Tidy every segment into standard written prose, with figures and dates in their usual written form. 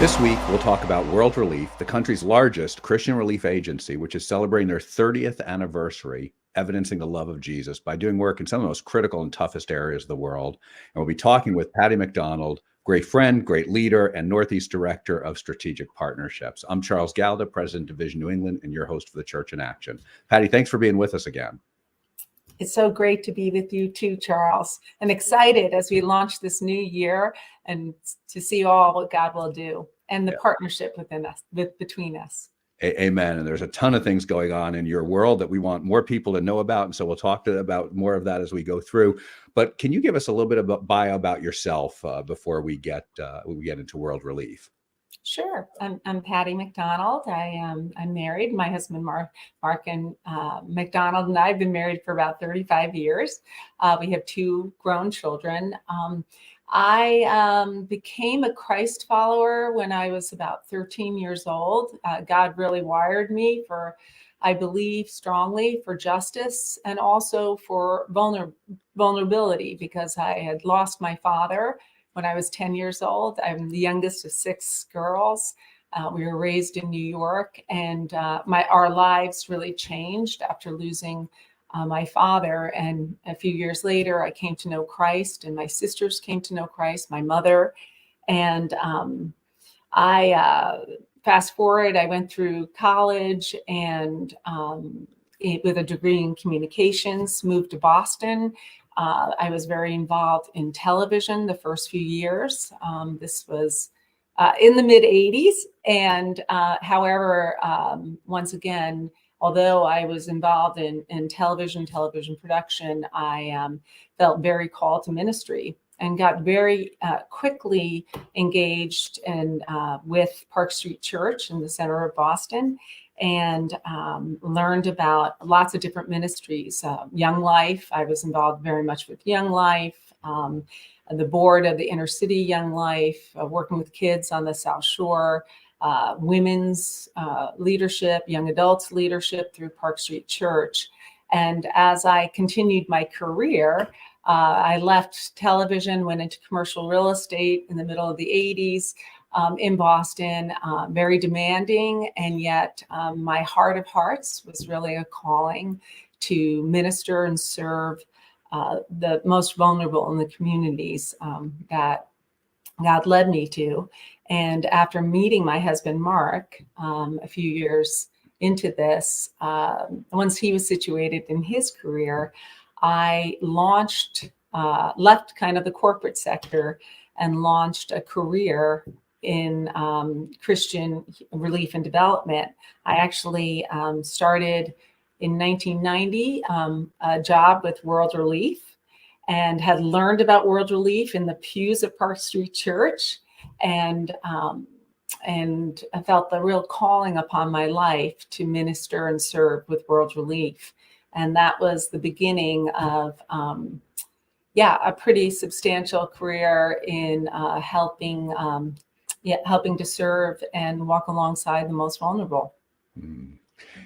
This week, we'll talk about World Relief, the country's largest Christian relief agency, which is celebrating their 30th anniversary, evidencing the love of Jesus by doing work in some of the most critical and toughest areas of the world. And we'll be talking with Patty MacDonald, great friend, great leader, and Northeast Director of Strategic Partnerships. I'm Charles Galda, President of Vision New England, and your host for the Church in Action. Patty, thanks for being with us again. It's so great to be with you too, Charles, and excited as we launch this new year and to see all what God will do and the partnership between us. Amen. And there's a ton of things going on in your world that we want more people to know about. And so we'll talk about more of that as we go through. But can you give us a little bit of a bio about yourself before we get into World Relief? Sure. I'm Patty MacDonald. I'm married. My husband, Mark and MacDonald, and I have been married for about 35 years. We have two grown children. I became a Christ follower when I was about 13 years old. God really wired me for, I believe strongly, for justice and also for vulnerability, because I had lost my father when I was 10 years old. I'm the youngest of six girls. We were raised in New York, and our lives really changed after losing my father. And a few years later, I came to know Christ, and my sisters came to know Christ, my mother. And I fast forward, I went through college and with a degree in communications, moved to Boston. I was very involved in television the first few years. This was in the mid 80s. And however, once again, although I was involved in television production, I felt very called to ministry and got very quickly engaged with Park Street Church in the center of Boston, and learned about lots of different ministries. Young Life, I was involved very much with Young Life, the board of the Inner City Young Life, working with kids on the South Shore, women's leadership, young adults leadership through Park Street Church. And as I continued my career, I left television, went into commercial real estate in the middle of the 80s. In Boston, very demanding, and yet my heart of hearts was really a calling to minister and serve the most vulnerable in the communities that God led me to. And after meeting my husband, Mark, a few years into this, once he was situated in his career, I left kind of the corporate sector and launched a career in Christian relief and development. I actually started in 1990 a job with World Relief, and had learned about World Relief in the pews of Park Street Church, and I felt the real calling upon my life to minister and serve with World Relief. And that was the beginning of a pretty substantial career in helping to serve and walk alongside the most vulnerable.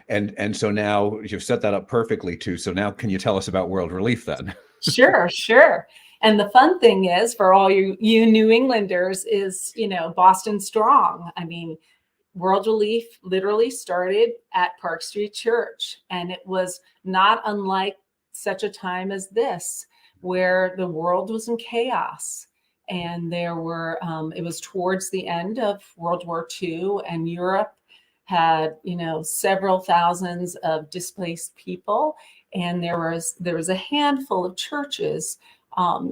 And so now you've set that up perfectly too. So now can you tell us about World Relief then? Sure. And the fun thing is, for all you New Englanders, is, Boston strong. I mean, World Relief literally started at Park Street Church, and it was not unlike such a time as this, where the world was in chaos. And there were, it was towards the end of World War II, and Europe had, several thousands of displaced people. And there was a handful of churches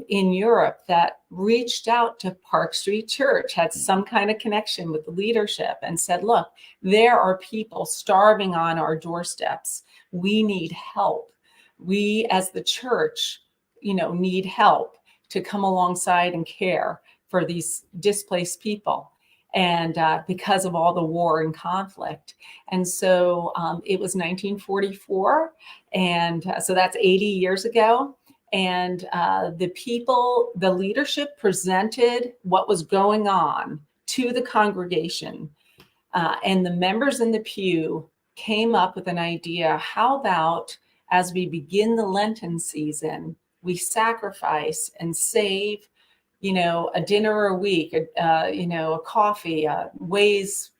in Europe that reached out to Park Street Church, had some kind of connection with the leadership, and said, look, there are people starving on our doorsteps. We need help. We as the church, need help to come alongside and care for these displaced people. And because of all the war and conflict. And so it was 1944. And so that's 80 years ago. And the leadership presented what was going on to the congregation. And the members in the pew came up with an idea. How about, as we begin the Lenten season, we sacrifice and save a dinner a week, a coffee, ways,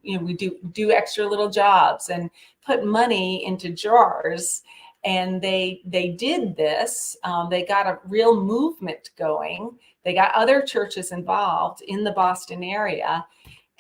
we do extra little jobs and put money into jars. And they did this. They got a real movement going. They got other churches involved in the Boston area,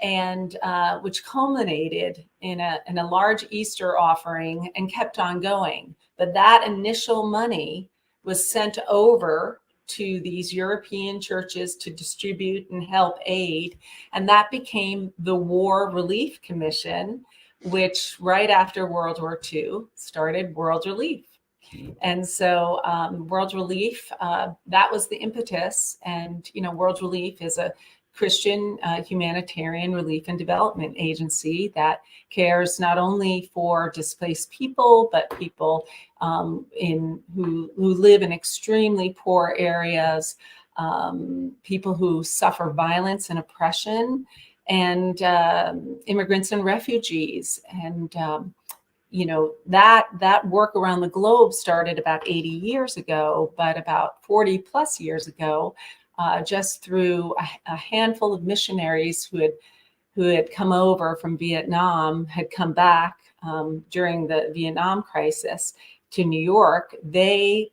and which culminated in a large Easter offering and kept on going. But that initial money was sent over to these European churches to distribute and help aid. And that became the War Relief Commission, which right after World War II started World Relief. And so World Relief, that was the impetus. And, World Relief is a Christian humanitarian relief and development agency that cares not only for displaced people, but people who live in extremely poor areas, people who suffer violence and oppression, and immigrants and refugees. And that work around the globe started about 80 years ago, but about 40 plus years ago, just through a handful of missionaries who had come over from Vietnam, had come back during the Vietnam crisis to New York. They,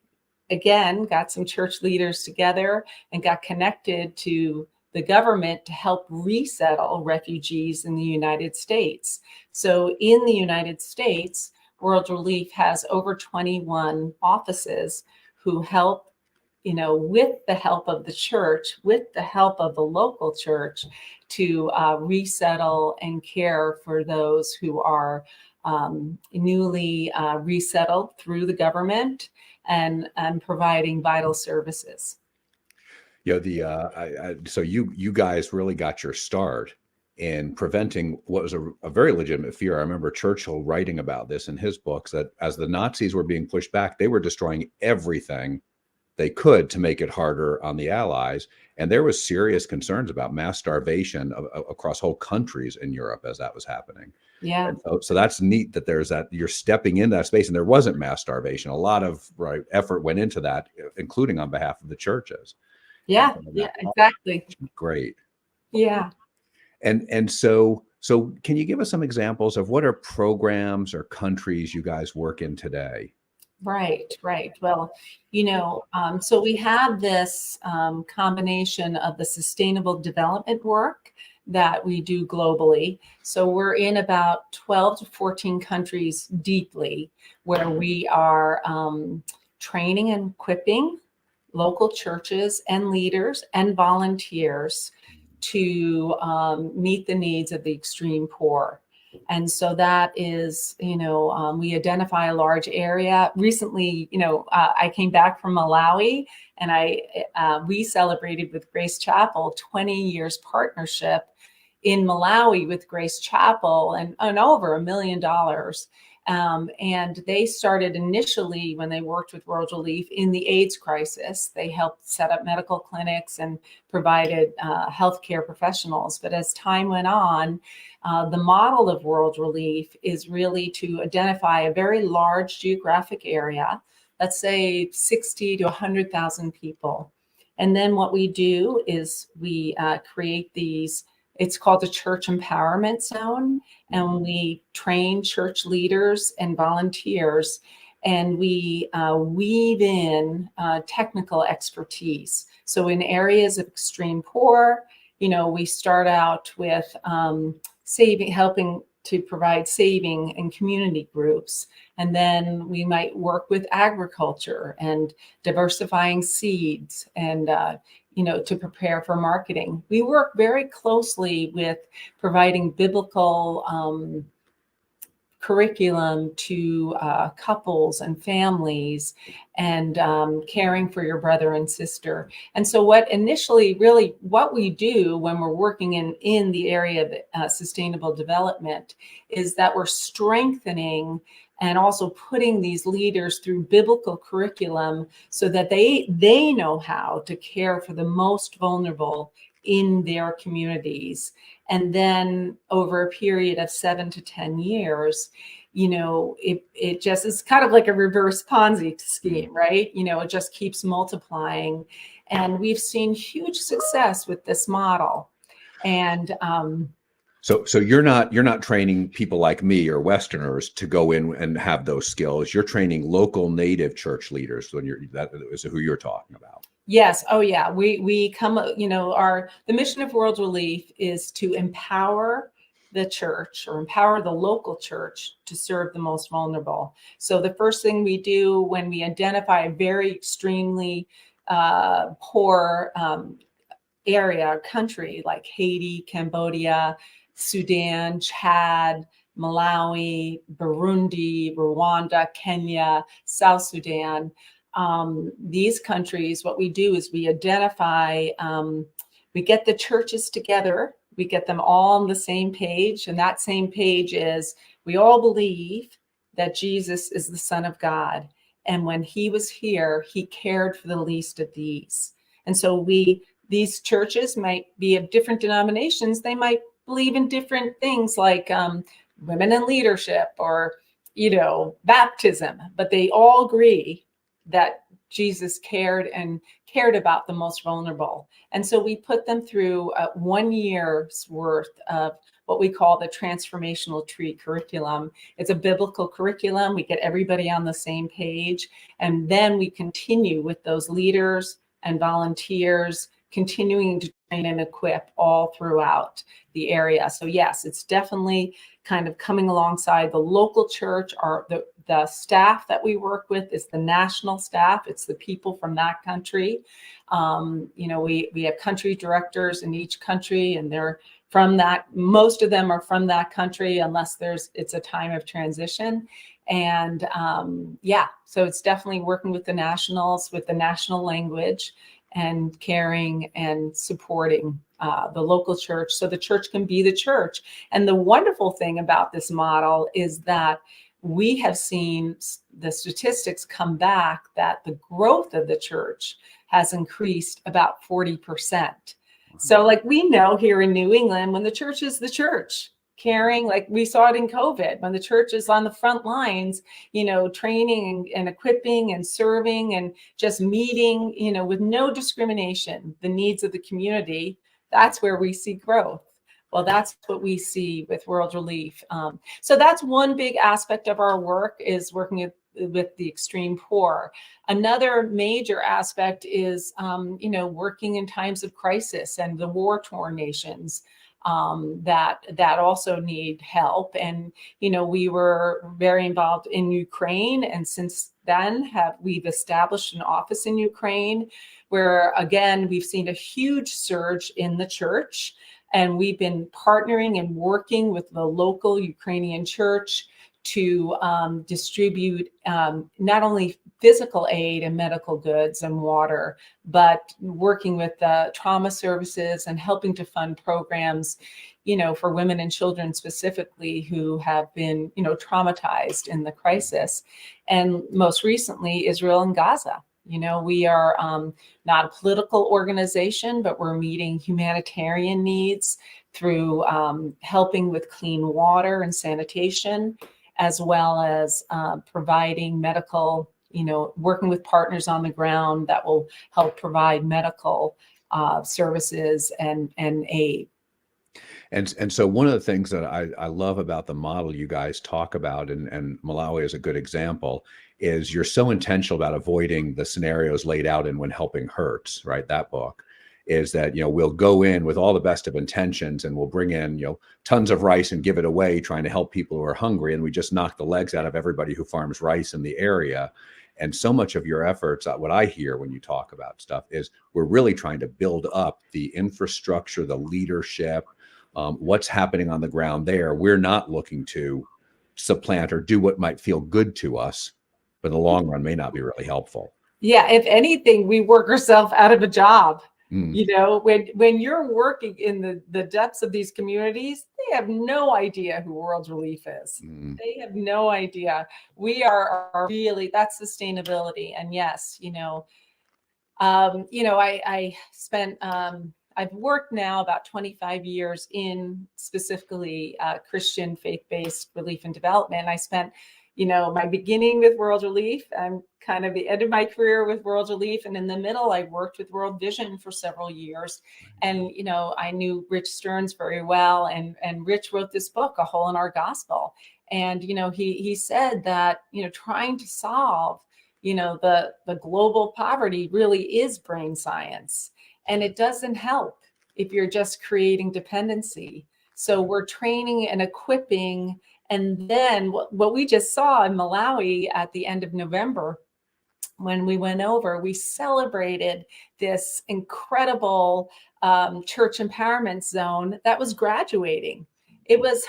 again, got some church leaders together and got connected to the government to help resettle refugees in the United States. So in the United States, World Relief has over 21 offices who help, with the help of the church, with the help of the local church, to resettle and care for those who are newly resettled through the government and providing vital services. So you guys really got your start in preventing what was a very legitimate fear. I remember Churchill writing about this in his books, that as the Nazis were being pushed back, they were destroying everything they could to make it harder on the Allies. And there was serious concerns about mass starvation across whole countries in Europe as that was happening. Yeah. And so that's neat that there's that you're stepping in that space, and there wasn't mass starvation. A lot of effort went into that, including on behalf of the churches. Yeah, exactly. Great. Yeah. And so can you give us some examples of what are programs or countries you guys work in today? Right. Well, so we have this combination of the sustainable development work that we do globally. So we're in about 12 to 14 countries deeply, where we are training and equipping local churches and leaders and volunteers to meet the needs of the extreme poor. And so that is, we identify a large area. Recently, I came back from Malawi, and we celebrated with Grace Chapel 20 years partnership in Malawi with Grace Chapel, and over $1 million. And they started initially when they worked with World Relief in the AIDS crisis. They helped set up medical clinics and provided healthcare professionals. But as time went on, the model of World Relief is really to identify a very large geographic area, let's say 60 to 100,000 people. And then what we do is we create these, it's called the Church Empowerment Zone, and we train church leaders and volunteers, and we weave in technical expertise. So in areas of extreme poor, we start out with helping to provide saving in community groups. And then we might work with agriculture and diversifying seeds and to prepare for marketing. We work very closely with providing biblical curriculum to couples and families, and caring for your brother and sister. And so what we do when we're working in the area of sustainable development is that we're strengthening and also putting these leaders through biblical curriculum so that they know how to care for the most vulnerable in their communities. And then over a period of 7 to 10 years, it just is kind of like a reverse Ponzi scheme, right? It just keeps multiplying. And we've seen huge success with this model. And so you're not training people like me or Westerners to go in and have those skills. You're training local native church leaders when that is who you're talking about. yes, oh yeah, we come, the mission of World Relief is to empower the church or empower the local church to serve the most vulnerable. So the first thing we do when we identify a very extremely poor area, country like Haiti, Cambodia, Sudan, Chad, Malawi, Burundi, Rwanda, Kenya, South Sudan. These countries, what we do is we identify, we get the churches together, we get them all on the same page. And that same page is we all believe that Jesus is the Son of God. And when he was here, he cared for the least of these. And so these churches might be of different denominations. They might believe in different things like women in leadership or, baptism, but they all agree that Jesus cared about the most vulnerable. And so we put them through 1 year's worth of what we call the transformational tree curriculum. It's a biblical curriculum. We get everybody on the same page. And then we continue with those leaders and volunteers, continuing to train and equip all throughout the area. So yes, it's definitely kind of coming alongside the local church. The staff that we work with is the national staff. It's the people from that country. We have country directors in each country, and they're from that. Most of them are from that country, unless it's a time of transition. And so it's definitely working with the nationals, with the national language, and caring and supporting the local church so the church can be the church. And the wonderful thing about this model is that we have seen the statistics come back that the growth of the church has increased about 40%. So like we know here in New England, when the church is the church, caring, like we saw it in COVID, when the church is on the front lines, training and equipping and serving and just meeting, with no discrimination, the needs of the community, that's where we see growth. Well, that's what we see with World Relief. So that's one big aspect of our work, is working with the extreme poor. Another major aspect is, working in times of crisis and the war-torn nations that also need help. And, we were very involved in Ukraine. And since then we've established an office in Ukraine where, again, we've seen a huge surge in the church. And we've been partnering and working with the local Ukrainian church to distribute not only physical aid and medical goods and water, but working with trauma services and helping to fund programs, for women and children specifically who have been, traumatized in the crisis. And most recently, Israel and Gaza. We are not a political organization, but we're meeting humanitarian needs through helping with clean water and sanitation, as well as providing medical, working with partners on the ground that will help provide medical services and aid. And so one of the things that I love about the model you guys talk about, and Malawi is a good example, is you're so intentional about avoiding the scenarios laid out in When Helping Hurts, right? That book is that, we'll go in with all the best of intentions and we'll bring in, tons of rice and give it away, trying to help people who are hungry. And we just knock the legs out of everybody who farms rice in the area. And so much of your efforts, what I hear when you talk about stuff is we're really trying to build up the infrastructure, the leadership, what's happening on the ground there. We're not looking to supplant or do what might feel good to us, but in the long run may not be really helpful. Yeah, if anything, we work ourselves out of a job. When you're working in the depths of these communities, they have no idea who World Relief is. They have no idea. We are really, that's sustainability. And yes, I spent, I've worked now about 25 years in specifically Christian faith-based relief and development. I spent, my beginning with World Relief. I'm kind of the end of my career with World Relief. And in the middle, I worked with World Vision for several years. And, I knew Rich Stearns very well. And Rich wrote this book, A Hole in Our Gospel. And, he said that, trying to solve, the global poverty really is brain science. And it doesn't help if you're just creating dependency. So we're training and equipping. And then what we just saw in Malawi at the end of November, when we went over, we celebrated this incredible church empowerment zone that was graduating. It was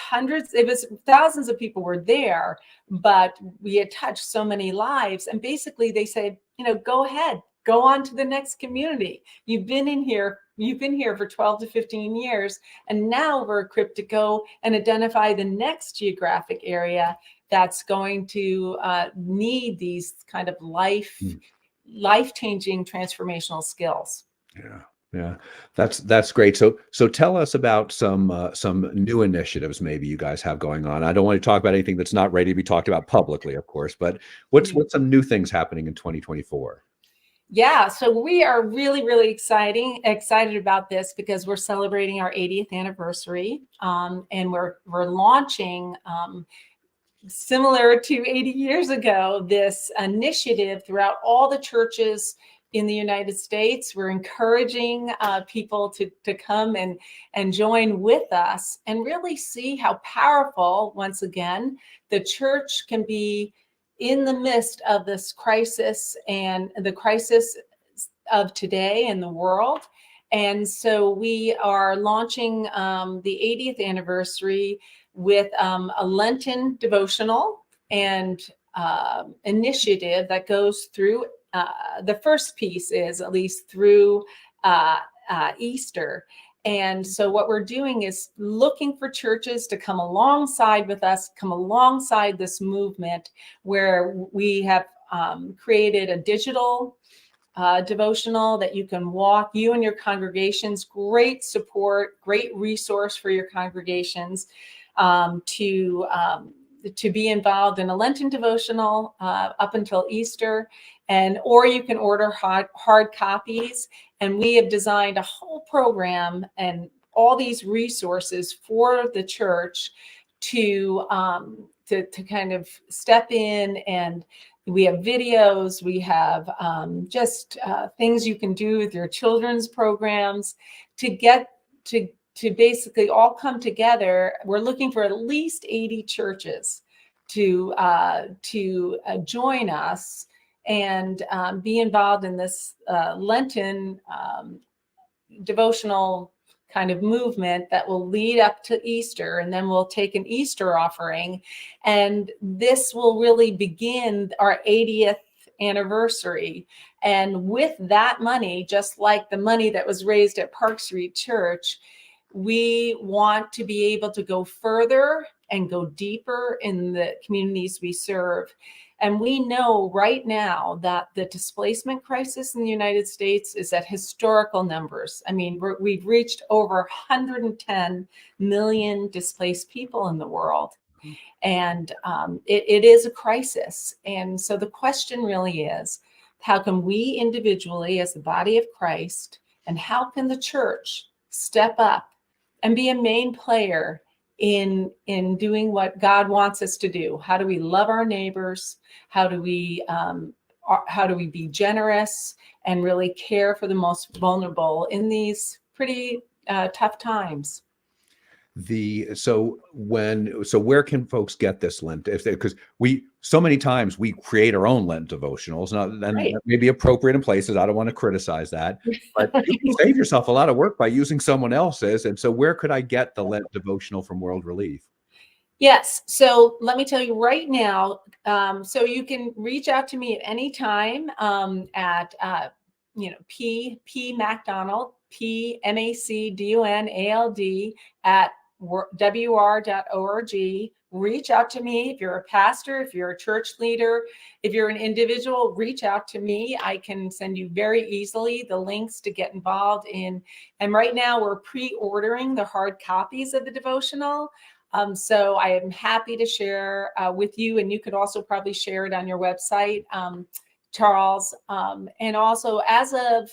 thousands of people were there, but we had touched so many lives. And basically they said, go ahead, go on to the next community. You've been here for 12 to 15 years. And now we're equipped to go and identify the next geographic area that's going to need these kind of life-changing transformational skills. Yeah, that's great. So tell us about some new initiatives maybe you guys have going on. I don't want to talk about anything that's not ready to be talked about publicly, of course, but what's some new things happening in 2024? Yeah, so we are really, really excited about this because we're celebrating our 80th anniversary, and we're launching, similar to 80 years ago, this initiative throughout all the churches in the United States. We're encouraging people to come and join with us and really see how powerful, once again, the church can be in the midst of this crisis and the crisis of today in the world. And so we are launching the 80th anniversary with a Lenten devotional and initiative that goes through. The first piece is at least through Easter. And so what we're doing is looking for churches to come alongside with us, come alongside this movement, where we have created a digital devotional that you can walk, you and your congregations, great support, great resource for your congregations to be involved in a Lenten devotional up until Easter. Or you can order hard copies. And we have designed a whole program and all these resources for the church to kind of step in. And we have videos, we have just things you can do with your children's programs to get to basically all come together. We're looking for at least 80 churches to join us and be involved in this Lenten devotional kind of movement that will lead up to Easter. And then we'll take an Easter offering. And this will really begin our 80th anniversary. And with that money, just like the money that was raised at Park Street Church, we want to be able to go further and go deeper in the communities we serve. And we know right now that the displacement crisis in the United States is at historical numbers. I mean, we've reached over 110 million displaced people in the world. And it is a crisis. And so the question really is, how can we individually as the body of Christ, and how can the church step up and be a main player in doing what God wants us to do? How do we love our neighbors? How do we be generous and really care for the most vulnerable in these pretty tough times? So where can folks get this Lent? Because so many times we create our own Lent devotionals, and Right. that may be appropriate in places. I don't want to criticize that, but you can save yourself a lot of work by using someone else's. And so where could I get the Lent devotional from World Relief? Yes. So let me tell you right now. So you can reach out to me at any time at P MacDonald, PMacDonald at wr.org. Reach out to me. If you're a pastor, if you're a church leader, if you're an individual, reach out to me. I can send you very easily the links to get involved in. And right now we're pre-ordering the hard copies of the devotional. So I am happy to share with you, and you could also probably share it on your website, Charles. And also, as of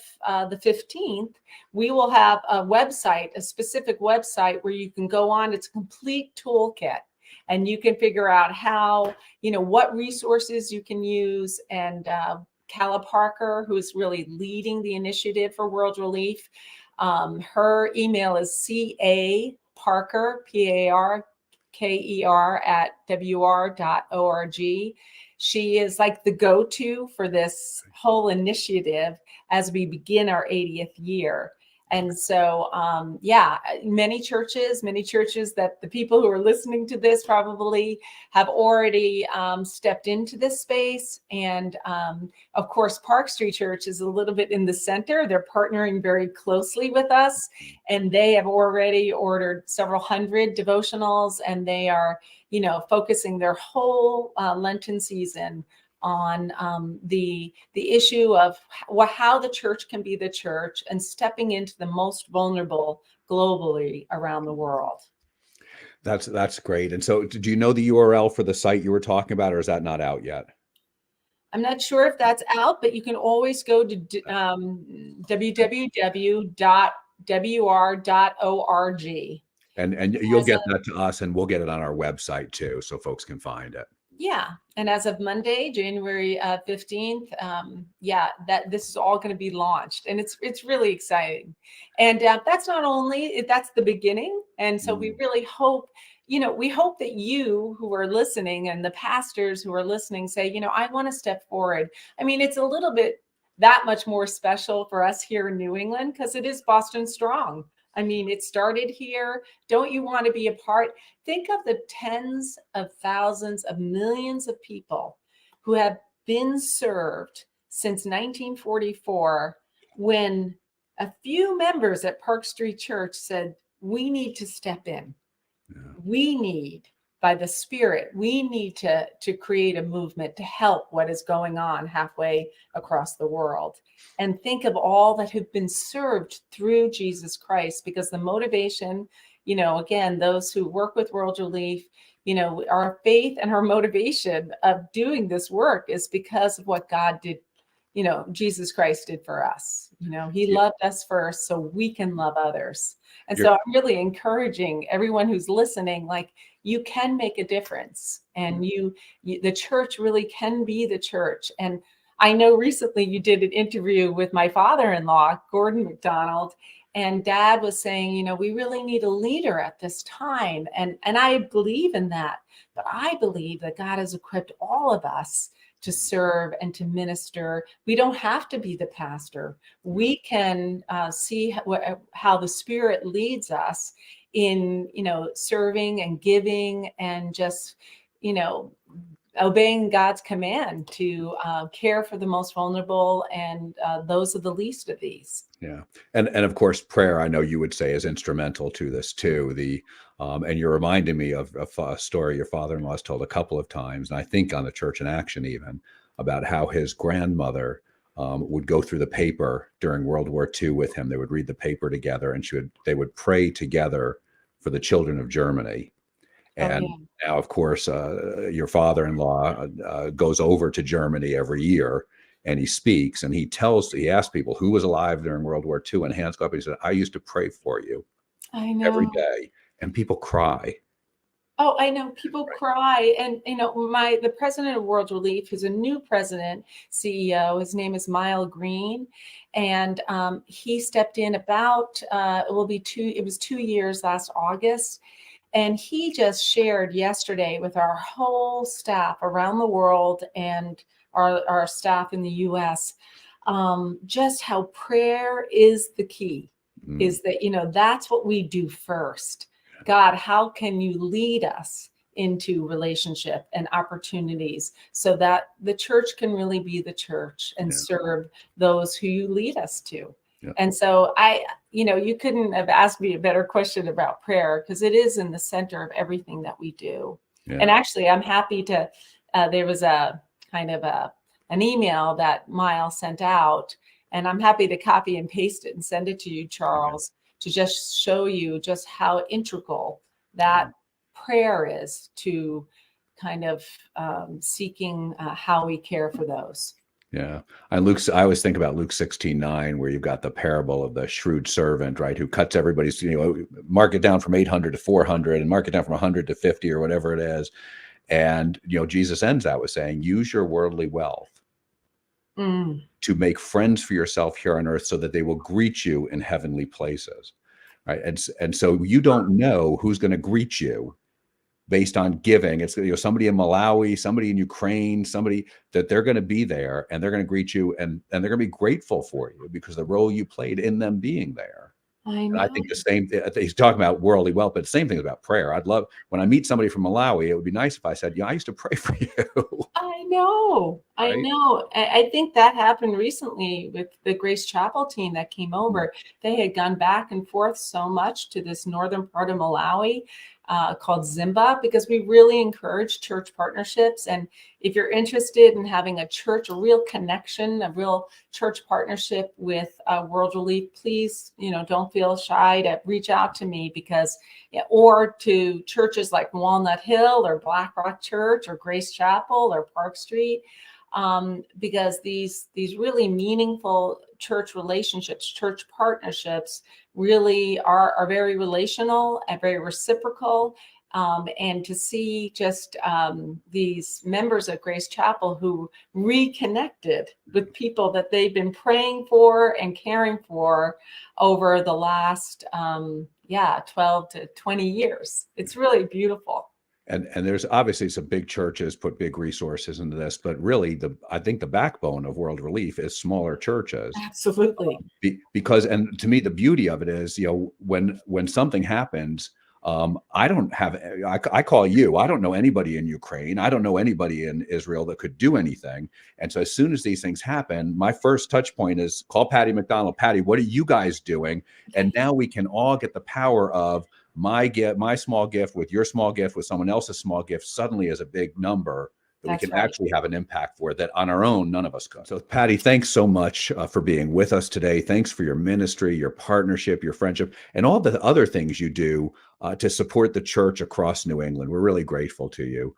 the 15th, we will have a website, a specific website where you can go on. It's a complete toolkit, and you can figure out how, what resources you can use. And Calla Parker, who's really leading the initiative for World Relief, her email is CA Parker, PARKER at WR.org. She is like the go-to for this whole initiative as we begin our 80th year. And so, many churches that the people who are listening to this probably have already stepped into this space. And of course, Park Street Church is a little bit in the center. They're partnering very closely with us, and they have already ordered several hundred devotionals, and they are, focusing their whole Lenten season on the issue of how the church can be the church and stepping into the most vulnerable globally around the world. That's great. And so, do you know the URL for the site you were talking about, or is that not out yet? I'm not sure if that's out, but you can always go to www.wr.org. And you'll get that to us, and we'll get it on our website too, so folks can find it. Yeah. And as of Monday, January 15th, that this is all going to be launched, and it's really exciting. And that's not only, that's the beginning. And so we really hope, we hope that you who are listening and the pastors who are listening say, I want to step forward. I mean, it's a little bit that much more special for us here in New England because it is Boston Strong. I mean, it started here. Don't you want to be a part? Think of the tens of thousands of millions of people who have been served since 1944, when a few members at Park Street Church said, we need to step in. Yeah. We need, by the Spirit, we need to create a movement to help what is going on halfway across the world. And think of all that have been served through Jesus Christ, because the motivation, again, those who work with World Relief, our faith and our motivation of doing this work is because of what God did, Jesus Christ did for us. He loved us first so we can love others. And so I'm really encouraging everyone who's listening, like, you can make a difference, and the church really can be the church. And I know recently you did an interview with my father-in-law, Gordon MacDonald, and Dad was saying, we really need a leader at this time. And I believe in that, but I believe that God has equipped all of us to serve and to minister. We don't have to be the pastor. We can see how the Spirit leads us in, serving and giving and just, obeying God's command to care for the most vulnerable and those are the least of these. Yeah. And of course, prayer, I know you would say, is instrumental to this too. And you're reminding me of a story your father-in-law has told a couple of times, and I think on the Church in Action even, about how his grandmother would go through the paper during World War II with him. They would read the paper together, and they would pray together for the children of Germany. And now, of course, your father-in-law goes over to Germany every year, and he speaks, and he asks people who was alive during World War II, and hands go up. And he said, I used to pray for you every day, and people cry. Oh, I know, people cry. And, the president of World Relief is a new president, CEO. His name is Miles Green. And he stepped in about, it was 2 years last August. And he just shared yesterday with our whole staff around the world and our staff in the US, just how prayer is the key, is that, that's what we do first. God, how can you lead us into relationship and opportunities so that the church can really be the church and serve those who you lead us to? Yeah. And so you couldn't have asked me a better question about prayer, because it is in the center of everything that we do. Yeah. And actually, I'm happy to, there was a kind of an email that Miles sent out, and I'm happy to copy and paste it and send it to you, Charles, to just show you just how integral that prayer is to kind of seeking how we care for those. Yeah. I always think about Luke 16:9, where you've got the parable of the shrewd servant, right? Who cuts everybody's, mark it down from 800 to 400 and mark it down from 100 to 50 or whatever it is. And, Jesus ends that with saying, use your worldly wealth to make friends for yourself here on earth so that they will greet you in heavenly places. Right. And so you don't know who's going to greet you based on giving. It's somebody in Malawi, somebody in Ukraine, somebody that they're going to be there and they're going to greet you and they're going to be grateful for you because the role you played in them being there. I know. And I think the same, he's talking about worldly wealth, but the same thing about prayer. I'd love, when I meet somebody from Malawi, it would be nice if I said, I used to pray for you. I know. Right? I know. I think that happened recently with the Grace Chapel team that came over. They had gone back and forth so much to this northern part of Malawi called Zimba, because we really encourage church partnerships. And if you're interested in having a real connection, a real church partnership with World Relief, please, don't feel shy to reach out to me, or to churches like Walnut Hill or Black Rock Church or Grace Chapel or Park Street. Because these really meaningful church relationships, church partnerships really are very relational and very reciprocal. And to see just these members of Grace Chapel who reconnected with people that they've been praying for and caring for over the last 12 to 20 years. It's really beautiful. And there's obviously some big churches put big resources into this, but really I think the backbone of World Relief is smaller churches. Absolutely. Because, and to me, the beauty of it is, when something happens, I call you, I don't know anybody in Ukraine. I don't know anybody in Israel that could do anything. And so as soon as these things happen, my first touch point is call Patty MacDonald. Patty, what are you guys doing? And now we can all get the power of my small gift with your small gift with someone else's small gift suddenly is a big number that we can actually have an impact for, that on our own, none of us could. So Patty, thanks so much for being with us today. Thanks for your ministry, your partnership, your friendship, and all the other things you do to support the church across New England. We're really grateful to you.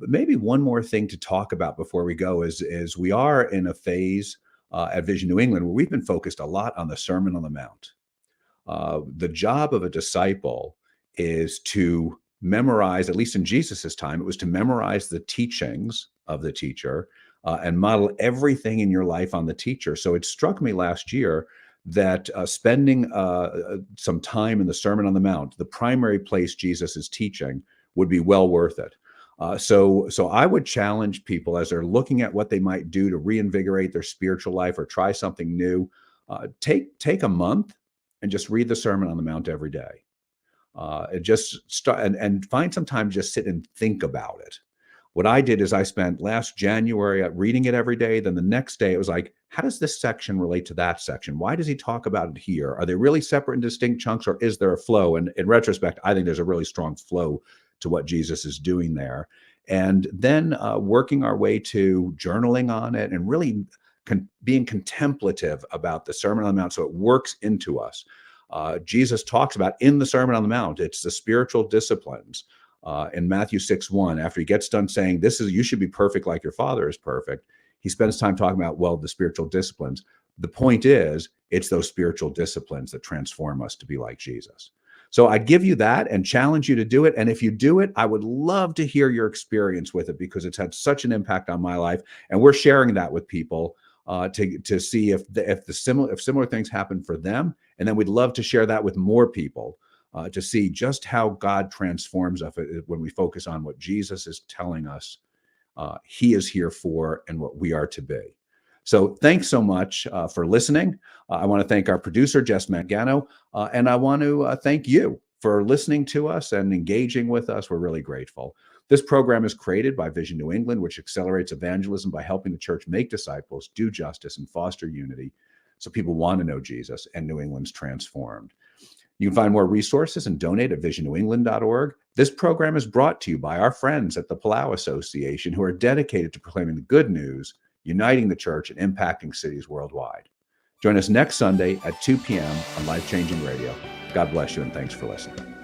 Maybe one more thing to talk about before we go is we are in a phase at Vision New England where we've been focused a lot on the Sermon on the Mount. The job of a disciple is to memorize, at least in Jesus's time, it was to memorize the teachings of the teacher and model everything in your life on the teacher. So it struck me last year that spending some time in the Sermon on the Mount, the primary place Jesus is teaching, would be well worth it. So I would challenge people as they're looking at what they might do to reinvigorate their spiritual life or try something new. Take a month and just read the Sermon on the Mount every day. Just start and find some time to just sit and think about it. What I did is I spent last January reading it every day. Then the next day it was like, how does this section relate to that section? Why does he talk about it here? Are they really separate and distinct chunks, or is there a flow? And in retrospect, I think there's a really strong flow to what Jesus is doing there. And then working our way to journaling on it and really being contemplative about the Sermon on the Mount so it works into us. Jesus talks about in the Sermon on the Mount, it's the spiritual disciplines. In Matthew 6:1, after he gets done saying, you should be perfect like your Father is perfect, he spends time talking about, the spiritual disciplines. The point is, it's those spiritual disciplines that transform us to be like Jesus. So I give you that and challenge you to do it. And if you do it, I would love to hear your experience with it, because it's had such an impact on my life. And we're sharing that with people to see if similar things happen for them. And then we'd love to share that with more people to see just how God transforms us when we focus on what Jesus is telling us he is here for and what we are to be. So thanks so much for listening. I want to thank our producer, Jess Mangano, and I want to thank you for listening to us and engaging with us. We're really grateful. This program is created by Vision New England, which accelerates evangelism by helping the church make disciples, do justice, and foster unity so people want to know Jesus and New England's transformed. You can find more resources and donate at visionnewengland.org. This program is brought to you by our friends at the Palau Association, who are dedicated to proclaiming the good news, uniting the church, and impacting cities worldwide. Join us next Sunday at 2 p.m. on Life Changing Radio. God bless you, and thanks for listening.